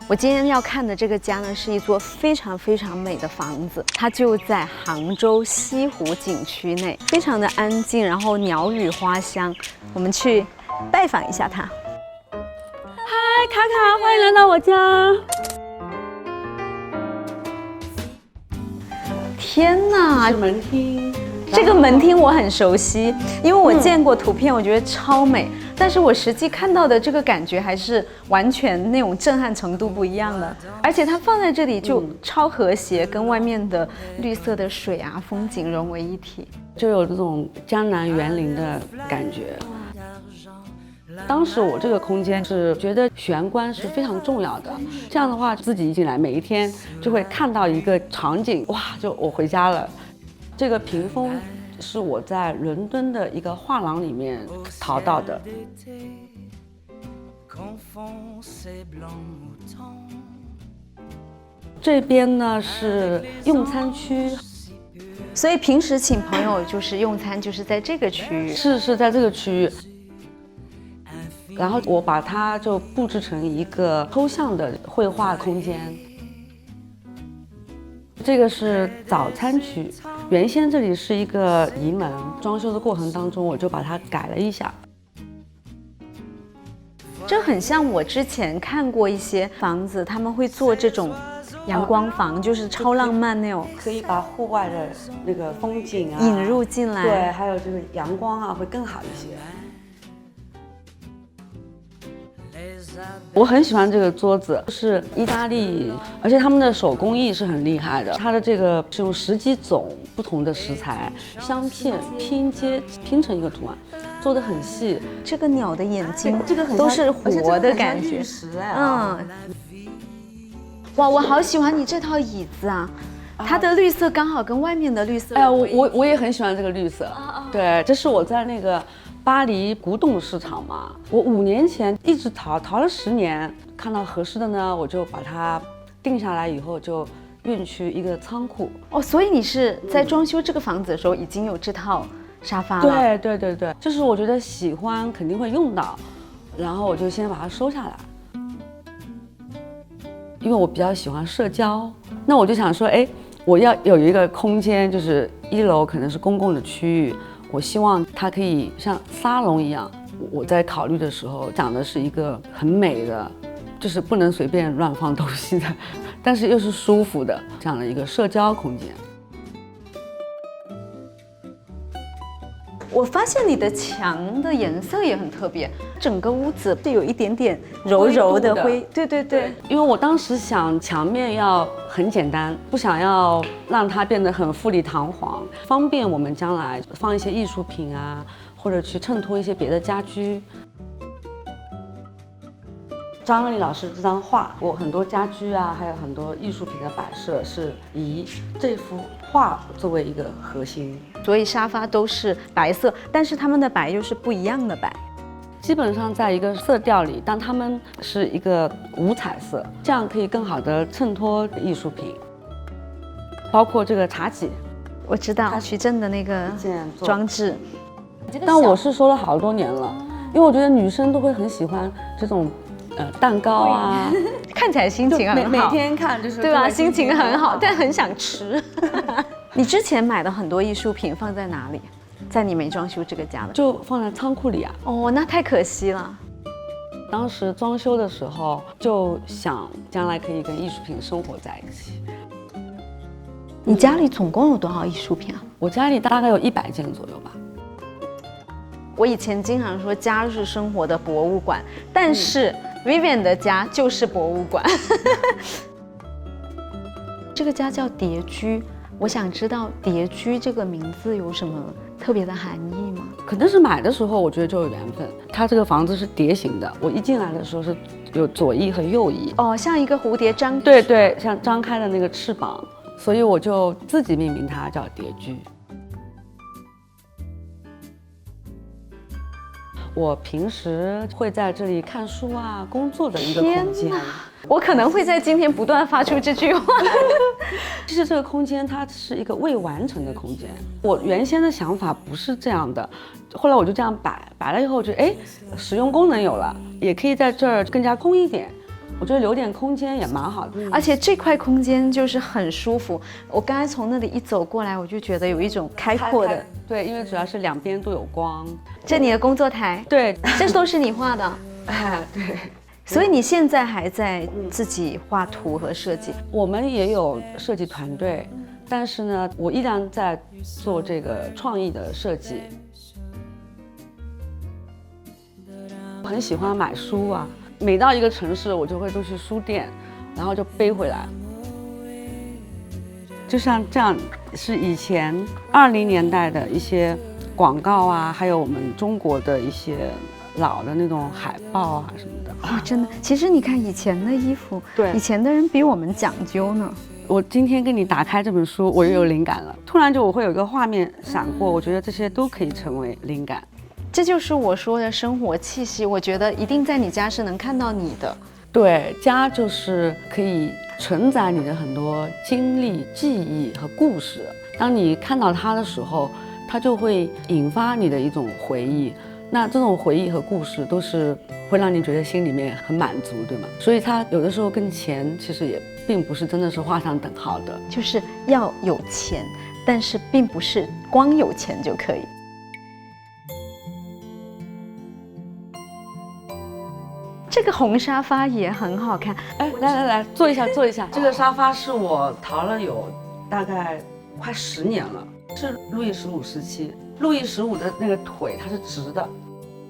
我今天要看的这个家呢，是一座非常非常美的房子，它就在杭州西湖景区内，非常的安静，然后鸟语花香。我们去拜访一下它。嗨，卡卡，欢迎来到我家。天哪，是门厅。这个门厅我很熟悉，因为我见过图片，我觉得超美。但是我实际看到的这个感觉还是完全那种震撼程度不一样的，而且它放在这里就超和谐，跟外面的绿色的水啊风景融为一体，就有这种江南园林的感觉。当时我这个空间是觉得玄关是非常重要的，这样的话自己一进来，每一天就会看到一个场景，哇，就我回家了。这个屏风是我在伦敦的一个画廊里面淘到的。这边呢是用餐区，所以平时请朋友就是用餐就是在这个区域，是在这个区域。然后我把它就布置成一个抽象的绘画空间。这个是早餐区，原先这里是一个移门，装修的过程当中我就把它改了一下。这很像我之前看过一些房子，他们会做这种阳光房，就是超浪漫那种，可以把户外的那个风景啊引入进来，对，还有这个阳光啊会更好一些。我很喜欢这个桌子，是意大利，而且他们的手工艺是很厉害的。它的这个是用10几种不同的食材镶片拼成一个图案，做得很细。这个鸟的眼睛，这个很都是活的感觉。哇，我好喜欢你这套椅子啊！它的绿色刚好跟外面的绿色。哎，我也很喜欢这个绿色。对，这是我在那个巴黎古董市场嘛，我5年前一直淘了10年，看到合适的呢，我就把它定下来，以后就运去一个仓库。哦，所以你是在装修这个房子的时候已经有这套沙发了？对，就是我觉得喜欢肯定会用到，然后我就先把它收下来。因为我比较喜欢社交，那我就想说，哎，我要有一个空间，就是1楼可能是公共的区域。我希望它可以像沙龙一样，我在考虑的时候讲的是一个很美的，就是不能随便乱放东西的，但是又是舒服的这样的一个社交空间。我发现你的墙的颜色也很特别，整个屋子是有一点点柔柔的灰。对，因为我当时想墙面要很简单，不想要让它变得很富丽堂皇，方便我们将来放一些艺术品啊，或者去衬托一些别的家居。张乐丽老师这张画，我很多家居啊，还有很多艺术品的摆设是以这幅画作为一个核心，所以沙发都是白色，但是它们的白又是不一样的白。基本上在一个色调里，但它们是一个无彩色，这样可以更好的衬托艺术品，包括这个茶几，我知道徐峥的那个装置，但我是收了好多年了，因为我觉得女生都会很喜欢这种。蛋糕啊，看起来心情很好，每天看就是对吧？心情很好，但很想吃。你之前买的很多艺术品放在哪里？在你没装修这个家的，就放在仓库里啊。哦，那太可惜了。当时装修的时候就想将来可以跟艺术品生活在一起。你家里总共有多少艺术品啊？我家里大概有100件左右吧。我以前经常说家是生活的博物馆，但是Vivian 的家就是博物馆。这个家叫蝶居，我想知道蝶居这个名字有什么特别的含义吗？可能是买的时候我觉得就有缘分。它这个房子是蝶形的，我一进来的时候是有左翼和右翼。哦，像一个蝴蝶张。对，像张开的那个翅膀，所以我就自己命名它叫蝶居。我平时会在这里看书啊，工作的一个空间。我可能会在今天不断发出这句话。其实这个空间它是一个未完成的空间，我原先的想法不是这样的，后来我就这样摆了以后，觉得哎，使用功能有了，也可以在这儿更加空一点，我觉得留点空间也蛮好的。而且这块空间就是很舒服。我刚才从那里一走过来，我就觉得有一种开阔的。对，因为主要是两边都有光。这你的工作台？对，这都是你画的。对。所以你现在还在自己画图和设计？我们也有设计团队，但是呢，我依然在做这个创意的设计。我很喜欢买书啊，每到一个城市，我就会都去书店，然后就背回来。就像这样，是以前20年代的一些广告啊，还有我们中国的一些老的那种海报啊什么的。哦，真的，其实你看以前的衣服，对，以前的人比我们讲究呢。我今天跟你打开这本书，我又有灵感了。突然就我会有一个画面闪过，我觉得这些都可以成为灵感。这就是我说的生活气息，我觉得一定在你家是能看到你的。对，家就是可以承载你的很多经历、记忆和故事。当你看到它的时候，它就会引发你的一种回忆。那这种回忆和故事都是会让你觉得心里面很满足，对吗？所以它有的时候跟钱其实也并不是真的是画上等号的，就是要有钱，但是并不是光有钱就可以。这个红沙发也很好看。哎，来，坐一下，坐一下。这个沙发是我淘了有大概快10年了，是路易15时期。路易15的那个腿它是直的，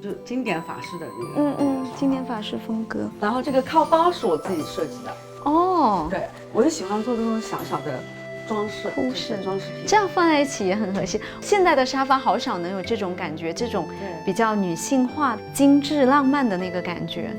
就经典法式的那个。经典法式风格。然后这个靠包是我自己设计的。哦，对，我就喜欢做这种小小的装饰，装饰品，这样放在一起也很和谐。现在的沙发好少能有这种感觉，这种比较女性化、精致、浪漫的那个感觉。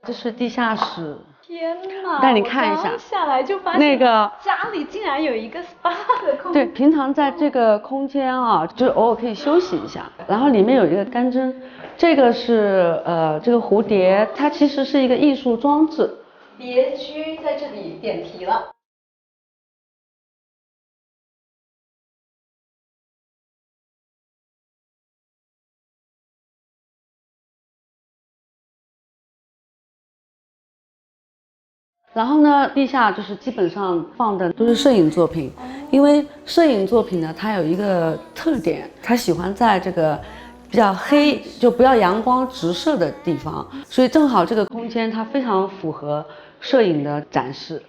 这是地下室。天哪！带你看一下，下来就发现那个家里竟然有一个 SPA 的空间。对，平常在这个空间啊，就是偶尔可以休息一下。然后里面有一个干针，这个是这个蝴蝶，它其实是一个艺术装置。别居在这里点题了。然后呢，地下就是基本上放的都是摄影作品，因为摄影作品呢，它有一个特点，它喜欢在这个比较黑，就不要阳光直射的地方，所以正好这个空间它非常符合摄影的展示。